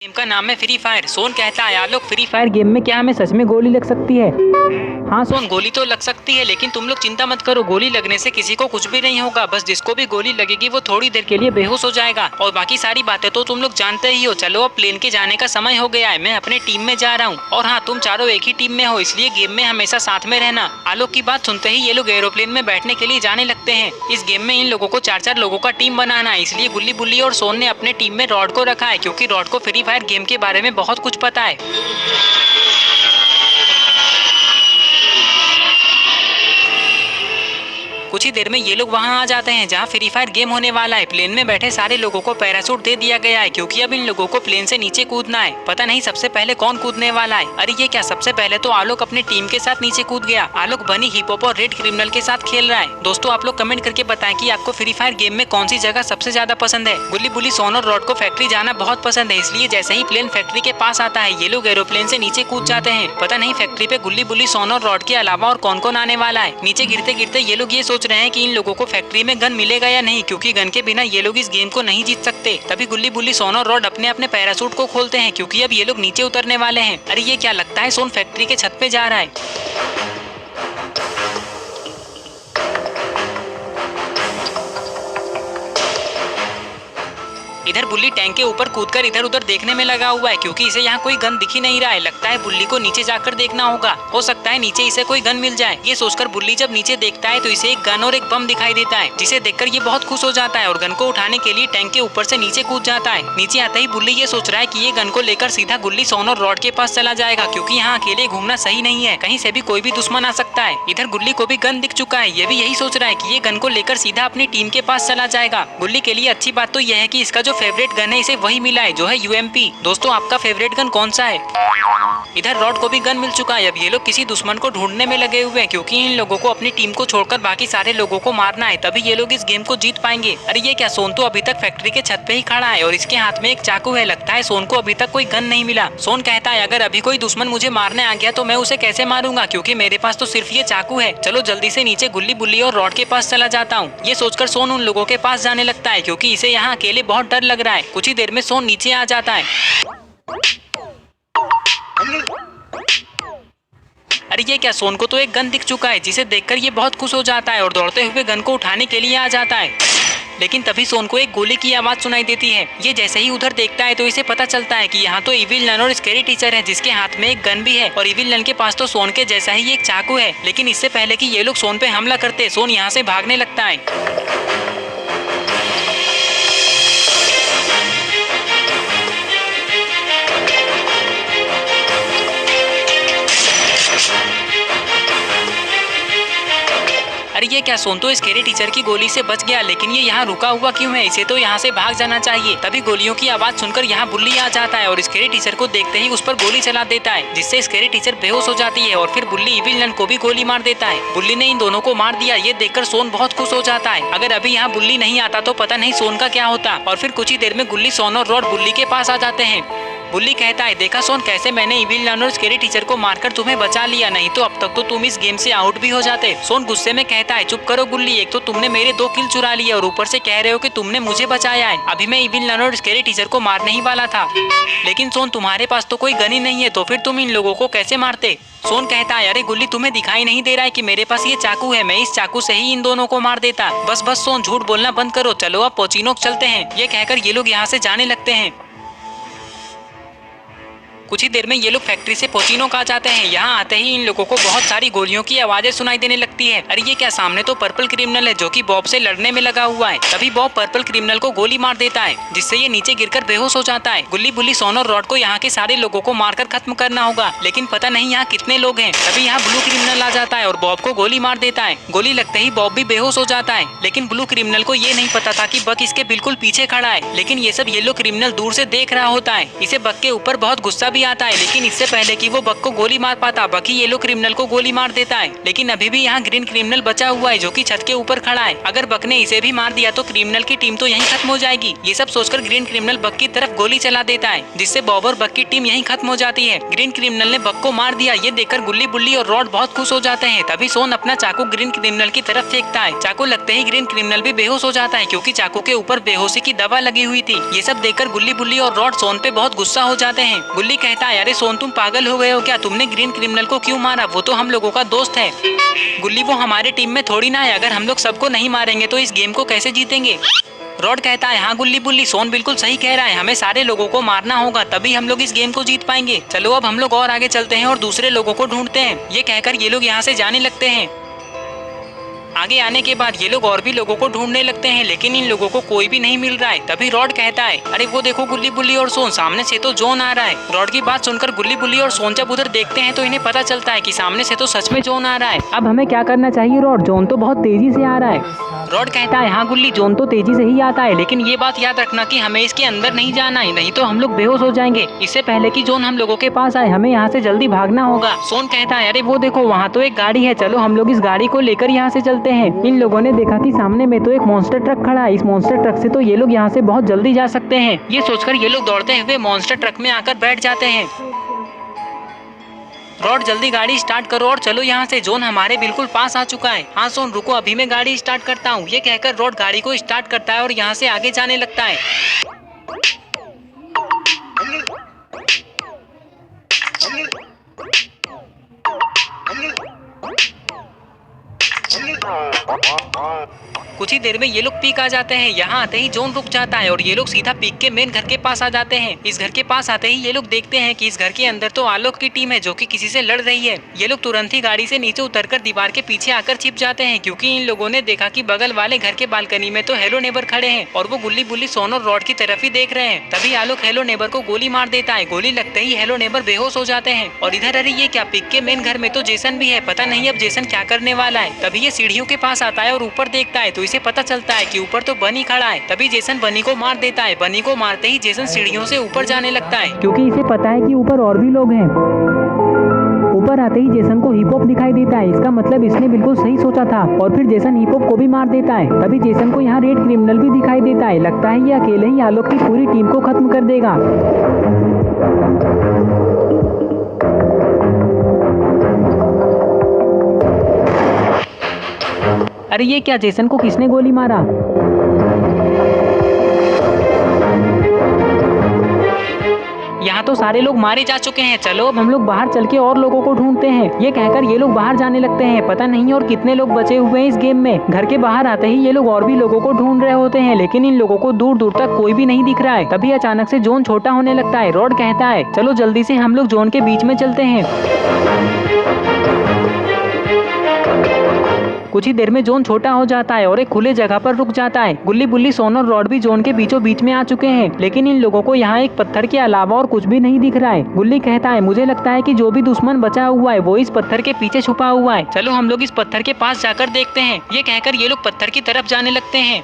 Game का नाम है फ्री फायर। सोन कहता है यार लोग फ्री फायर गेम में क्या हमें सच में गोली लग सकती है? हाँ सोन, गोली तो लग सकती है, लेकिन तुम लोग चिंता मत करो, गोली लगने से किसी को कुछ भी नहीं होगा। बस जिसको भी गोली लगेगी वो थोड़ी देर के लिए बेहोश हो जाएगा और बाकी सारी बातें तो तुम लोग जानते ही हो। चलो अब प्लेन के जाने का समय हो गया है, मैं अपने टीम में जा रहा हूँ। और हाँ, तुम चारों एक ही टीम में हो, इसलिए गेम में हमेशा साथ में रहना। आलोक की बात सुनते ही ये लोग एरोप्लेन में बैठने के लिए जाने लगते हैं। इस गेम में इन लोगों को 4-4 लोगों का टीम बनाना है, इसलिए गुल्ली बुल्ली और सोन ने अपने टीम में रॉड को रखा है, क्योंकि रॉड को फ्री फायर गेम के बारे में बहुत कुछ पता है। कुछ ही देर में ये लोग वहां आ जाते हैं जहां फ्री फायर गेम होने वाला है। प्लेन में बैठे सारे लोगों को पैराशूट दे दिया गया है, क्योंकि अब इन लोगों को प्लेन से नीचे कूदना है। पता नहीं सबसे पहले कौन कूदने वाला है। अरे ये क्या, सबसे पहले तो आलोक अपनी टीम के साथ नीचे कूद गया। आलोक बनी हिप हॉप और रेड क्रिमिनल के साथ खेल रहा है। दोस्तों आप लोग कमेंट करके बताएं कि आपको फ्री फायर गेम में कौन सी जगह सबसे ज्यादा पसंद है। गुल्ली बुल्ली, सोन और रॉड को फैक्ट्री जाना बहुत पसंद है, इसलिए जैसे ही प्लेन फैक्ट्री के पास आता है ये लोग एरोप्लेन से नीचे कूद जाते हैं। पता नहीं फैक्ट्री पे गुल्ली बुल्ली, सोन और रॉड के अलावा और कौन कौन आने वाला है। नीचे गिरते गिरते ये लोग ये सोच रहे हैं कि इन लोगों को फैक्ट्री में गन मिलेगा या नहीं, क्योंकि गन के बिना ये लोग इस गेम को नहीं जीत सकते। तभी गुल्ली बुल्ली, सोन और रॉड अपने अपने पैराशूट को खोलते हैं, क्योंकि अब ये लोग नीचे उतरने वाले हैं। अरे ये क्या, लगता है सोन फैक्ट्री के छत पे जा रहा है। इधर बुल्ली टैंक के ऊपर कूदकर इधर उधर देखने में लगा हुआ है, क्योंकि इसे यहाँ कोई गन दिख ही नहीं रहा है। लगता है बुल्ली को नीचे जाकर देखना होगा, हो सकता है नीचे इसे कोई गन मिल जाए। ये सोचकर बुल्ली जब नीचे देखता है तो इसे एक गन और एक बम दिखाई देता है, जिसे देखकर ये बहुत खुश हो जाता है और गन को उठाने के लिए टैंक के ऊपर से नीचे कूद जाता है। नीचे आते ही बुल्ली ये सोच रहा है कि ये गन को लेकर सीधा गुल्ली, सोन और रॉड के पास चला जाएगा, क्योंकि यहाँ अकेले घूमना सही नहीं है, कहीं से भी कोई भी दुश्मन आ सकता है। इधर गुल्ली को भी गन दिख चुका है, ये भी यही सोच रहा है कि ये गन को लेकर सीधा अपनी टीम के पास चला जाएगा। गुल्ली के लिए अच्छी बात तो यह है कि इसका जो फेवरेट गन है इसे वही मिला है, जो है UMP। दोस्तों आपका फेवरेट गन कौन सा है? इधर रॉड को भी गन मिल चुका है। अब ये लोग किसी दुश्मन को ढूंढने में लगे हुए हैं, क्योंकि इन लोगों को अपनी टीम को छोड़कर बाकी सारे लोगों को मारना है, तभी ये लोग इस गेम को जीत पाएंगे। अरे ये क्या, सोन तो अभी तक फैक्ट्री के छत पे ही खड़ा है और इसके हाथ में एक चाकू है। लगता है सोन को अभी तक कोई गन नहीं मिला। सोन कहता है अगर अभी कोई दुश्मन मुझे मारने आ गया तो मैं उसे कैसे मारूंगा, क्योंकि मेरे पास तो सिर्फ ये चाकू है। चलो जल्दी से नीचे गुल्ली बुल्ली और रॉड के पास चला जाता हूँ। ये सोचकर सोन उन लोगों के पास जाने लगता है, क्योंकि इसे यहाँ अकेले बहुत डर लग रहा है। कुछ ही देर में सोन नीचे आ जाता है। अरे ये क्या, सोन को तो एक गन दिख चुका है, जिसे देखकर ये बहुत खुश हो जाता है और दौड़ते हुए गन को उठाने के लिए आ जाता है। लेकिन तभी सोन को एक गोली की आवाज सुनाई देती है। ये जैसे ही उधर देखता है तो इसे पता चलता है कि यहाँ तो इविल नन और स्कैरी टीचर है, जिसके हाथ में एक गन भी है, और इविल नन के पास तो सोन के जैसा ही एक चाकू है। लेकिन इससे पहले कि ये लोग सोन पे हमला करते, सोन यहाँ से भागने लगता है। अरे ये क्या, सोन तो स्कैरी टीचर की गोली से बच गया, लेकिन ये यहाँ रुका हुआ क्यों है? इसे तो यहाँ से भाग जाना चाहिए। तभी गोलियों की आवाज सुनकर यहाँ बुल्ली आ जाता है और स्कैरी टीचर को देखते ही उस पर गोली चला देता है, जिससे स्कैरी टीचर बेहोश हो जाती है और फिर बुल्ली इविल नन को भी गोली मार देता है। बुल्ली ने इन दोनों को मार दिया, ये देखकर सोन बहुत खुश हो जाता है। अगर अभी यहाँ बुल्ली नहीं आता तो पता नहीं सोन का क्या होता। और फिर कुछ ही देर में गुल्ली, सोन और रॉड बुल्ली के पास आ जाते हैं। बुल्ली कहता है देखा सोन, कैसे मैंने इविल नन और स्कैरी टीचर को मारकर तुम्हें बचा लिया, नहीं तो अब तक तो तुम इस गेम से आउट भी हो जाते। सोन गुस्से में कहता है चुप करो गुल्ली, एक तो तुमने मेरे 2 किल चुरा लिए और ऊपर से कह रहे हो कि तुमने मुझे बचाया है। अभी मैं इविल नन और स्कैरी टीचर को मारने ही वाला था। लेकिन सोन तुम्हारे पास तो कोई गन ही नहीं है, तो फिर तुम इन लोगों को कैसे मारते? सोन कहता है अरे गुल्ली, तुम्हें दिखाई नहीं दे रहा है कि मेरे पास ये चाकू है, मैं इस चाकू से ही इन दोनों को मार देता। बस बस सोन, झूठ बोलना बंद करो, चलो अब पोचिनोक चलते हैं। ये कहकर ये लोग यहाँ से जाने लगते हैं। कुछ ही देर में ये लोग फैक्ट्री से पोचिनोक आ जाते हैं। यहाँ आते ही इन लोगों को बहुत सारी गोलियों की आवाजें सुनाई देने लगती है। अरे ये क्या, सामने तो पर्पल क्रिमिनल है जो कि बॉब से लड़ने में लगा हुआ है। तभी बॉब पर्पल क्रिमिनल को गोली मार देता है, जिससे ये नीचे गिरकर बेहोश हो जाता है। गुल्ली बुल्ली, सोन और रॉड को यहाँ के सारे लोगों को मारकर खत्म करना होगा, लेकिन पता नहीं यहाँ कितने लोग हैं। तभी यहाँ ब्लू क्रिमिनल आ जाता है और बॉब को गोली मार देता है। गोली लगते ही बॉब भी बेहोश हो जाता है, लेकिन ब्लू क्रिमिनल को ये नहीं पता था कि बक इसके बिल्कुल पीछे खड़ा है। लेकिन ये सब येलो क्रिमिनल दूर से देख रहा होता है। इसे बक के ऊपर बहुत गुस्सा भी आता है, लेकिन इससे पहले कि वो बक को गोली मार पाता, बकी येलो क्रिमिनल को गोली मार देता है। लेकिन अभी भी यहाँ ग्रीन क्रिमिनल बचा हुआ है जो कि छत के ऊपर खड़ा है। अगर बक ने इसे भी मार दिया तो क्रिमिनल की टीम तो यहीं खत्म हो जाएगी। ये सब सोचकर ग्रीन क्रिमिनल बक की तरफ गोली चला देता है, जिससे बॉब और बक की टीम यहीं खत्म हो जाती है। ग्रीन क्रिमिनल ने बक को मार दिया, ये देखकर गुल्ली बुल्ली और रॉड बहुत खुश हो जाते हैं। तभी सोन अपना चाकू ग्रीन क्रिमिनल की तरफ फेंकता है। चाकू लगते ही ग्रीन क्रिमिनल भी बेहोश हो जाता है, क्योंकि चाकू के ऊपर बेहोशी की दवा लगी हुई थी। ये सब देखकर गुल्ली बुल्ली और रॉड सोन पे बहुत गुस्सा हो जाते हैं। गुल्ली कहता है, अरे सोन तुम पागल हो गए हो क्या? तुमने ग्रीन क्रिमिनल को क्यों मारा? वो तो हम लोगों का दोस्त है। गुल्ली, वो हमारे टीम में थोड़ी ना है। अगर हम लोग सबको नहीं मारेंगे तो इस गेम को कैसे जीतेंगे? रॉड कहता है, हाँ गुल्ली बुल्ली, सोन बिल्कुल सही कह रहा है। हमें सारे लोगों को मारना होगा, तभी हम लोग इस गेम को जीत पाएंगे। चलो अब हम लोग और आगे चलते हैं और दूसरे लोगों को ढूंढते हैं। ये कहकर ये लोग यहाँ से जाने लगते हैं। आगे आने के बाद ये लोग और भी लोगों को ढूंढने लगते हैं, लेकिन इन लोगों को कोई भी नहीं मिल रहा है। तभी रॉड कहता है, अरे वो देखो गुल्ली बुल्ली और सोन, सामने से तो जॉन आ रहा है। रॉड की बात सुनकर गुल्ली बुल्ली और सोन जब उधर देखते हैं तो इन्हें पता चलता है कि सामने से तो सच में जॉन आ रहा है। अब हमें क्या करना चाहिए रॉड? जॉन तो बहुत तेजी से आ रहा है। रॉड कहता है, हाँ गुल्ली, जॉन तो तेजी से ही आता है, लेकिन ये बात याद रखना कि हमें इसके अंदर नहीं जाना है, नहीं तो हम लोग बेहोश हो जाएंगे। इससे पहले कि जॉन हम लोगों के पास आए, हमें यहाँ से जल्दी भागना होगा। सोन कहता है, अरे वो देखो वहाँ तो एक गाड़ी है, चलो हम लोग इस गाड़ी को लेकर यहाँ से चलते हैं। इन लोगों ने देखा कि सामने में तो एक मॉन्स्टर ट्रक खड़ा है। इस मॉन्स्टर ट्रक से तो ये लोग यहाँ से बहुत जल्दी जा सकते हैं। ये सोचकर ये लोग दौड़ते हुए मॉन्स्टर ट्रक में आकर बैठ जाते हैं। रॉड, जल्दी गाड़ी स्टार्ट करो और चलो यहाँ से, जॉन हमारे बिल्कुल पास आ चुका है। हाँ सोन रुको, अभी मैं गाड़ी स्टार्ट करता हूँ। ये कहकर रॉड गाड़ी को स्टार्ट करता है और यहाँ से आगे जाने लगता है। कुछ ही देर में ये लोग पीक आ जाते हैं। यहाँ आते ही जॉन रुक जाता है और ये लोग सीधा पीक के मेन घर के पास आ जाते हैं। इस घर के पास आते ही ये लोग देखते हैं कि इस घर के अंदर तो आलोक की टीम है जो कि किसी से लड़ रही है। ये लोग तुरंत ही गाड़ी से नीचे उतरकर दीवार के पीछे आकर छिप जाते हैं, क्योंकि इन लोगों ने देखा कि बगल वाले घर के बालकनी में तो हेलो नेबर खड़े हैं और वो गुल्ली बुल्ली सोन और रॉड की तरफ ही देख रहे हैं। तभी आलोक हेलो नेबर को गोली मार देता है। गोली लगते ही हेलो नेबर बेहोश हो जाते हैं। और इधर अरे ये क्या, पिक के मेन घर में तो जेसन भी है। पता नहीं अब जेसन क्या करने वाला है। तभी ये सीढ़ियों के पास आता है और ऊपर देखता है तो इसे पता चलता है कि ऊपर तो बनी खड़ा है। तभी जेसन बनी को मार देता है। बनी को मारते ही जेसन सीढ़ियों से ऊपर जाने लगता है, क्योंकि इसे पता है कि ऊपर और भी लोग हैं। ऊपर आते ही जेसन को हिप हॉप दिखाई देता है। इसका मतलब इसने बिल्कुल सही सोचा था और फिर जेसन हिप हॉप को भी मार देता है। तभी जेसन को यहाँ रेड क्रिमिनल भी दिखाई देता है। लगता है ये अकेले ही आलोक की पूरी टीम को खत्म कर देगा। अरे ये क्या, जेसन को किसने गोली मारा? यहाँ तो सारे लोग मारे जा चुके हैं। चलो अब हम लोग बाहर चल के और लोगों को ढूंढते हैं। ये कहकर ये लोग बाहर जाने लगते हैं। पता नहीं और कितने लोग बचे हुए हैं इस गेम में। घर के बाहर आते ही ये लोग और भी लोगों को ढूंढ रहे होते हैं, लेकिन इन लोगों को दूर दूर तक कोई भी नहीं दिख रहा है। तभी अचानक से जॉन छोटा होने लगता है। रॉड कहता है, चलो जल्दी से हम लोग जॉन के बीच में चलते हैं। कुछ ही देर में जॉन छोटा हो जाता है और एक खुले जगह पर रुक जाता है। गुल्ली बुल्ली सोन और रॉड भी जॉन के बीचों बीच में आ चुके हैं, लेकिन इन लोगों को यहाँ एक पत्थर के अलावा और कुछ भी नहीं दिख रहा है। गुल्ली कहता है, मुझे लगता है कि जो भी दुश्मन बचा हुआ है वो इस पत्थर के पीछे छुपा हुआ है। चलो हम लोग इस पत्थर के पास जाकर देखते हैं। ये कहकर ये लोग पत्थर की तरफ जाने लगते हैं।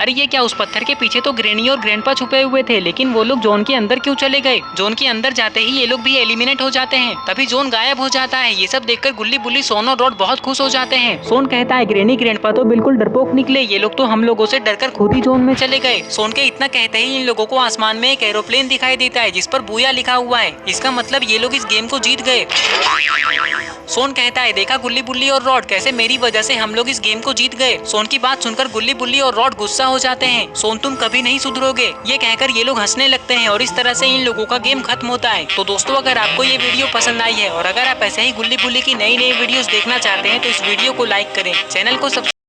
अरे ये क्या, उस पत्थर के पीछे तो ग्रैनी और ग्रैंडपा छुपे हुए थे, लेकिन वो लोग जॉन के अंदर क्यों चले गए? जॉन के अंदर जाते ही ये लोग भी एलिमिनेट हो जाते हैं। तभी जॉन गायब हो जाता है। ये सब देखकर गुल्ली बुल्ली सोन और रॉड बहुत खुश हो जाते हैं। सोन कहता है, ग्रैनी ग्रैंडपा तो बिल्कुल डरपोक निकले, ये लोग तो हम लोगों से डरकर खुद ही जॉन में चले गए। सोन के इतना कहते ही इन लोगों को आसमान में एक एरोप्लेन दिखाई देता है जिस पर बूया लिखा हुआ है। इसका मतलब ये लोग इस गेम को जीत गए। सोन कहता है, देखा गुल्ली बुल्ली और रॉड, कैसे मेरी वजह से हम लोग इस गेम को जीत गए। सोन की बात सुनकर गुल्ली बुल्ली और रॉड गुस्सा हो जाते हैं। सोन तुम कभी नहीं सुधरोगे, ये कहकर ये लोग हंसने लगते हैं और इस तरह से इन लोगों का गेम खत्म होता है। तो दोस्तों, अगर आपको ये वीडियो पसंद आई है और अगर आप ऐसे ही गुल्ली बुल्ली की नई नई वीडियोस देखना चाहते हैं तो इस वीडियो को लाइक करें, चैनल को सब्सक्राइब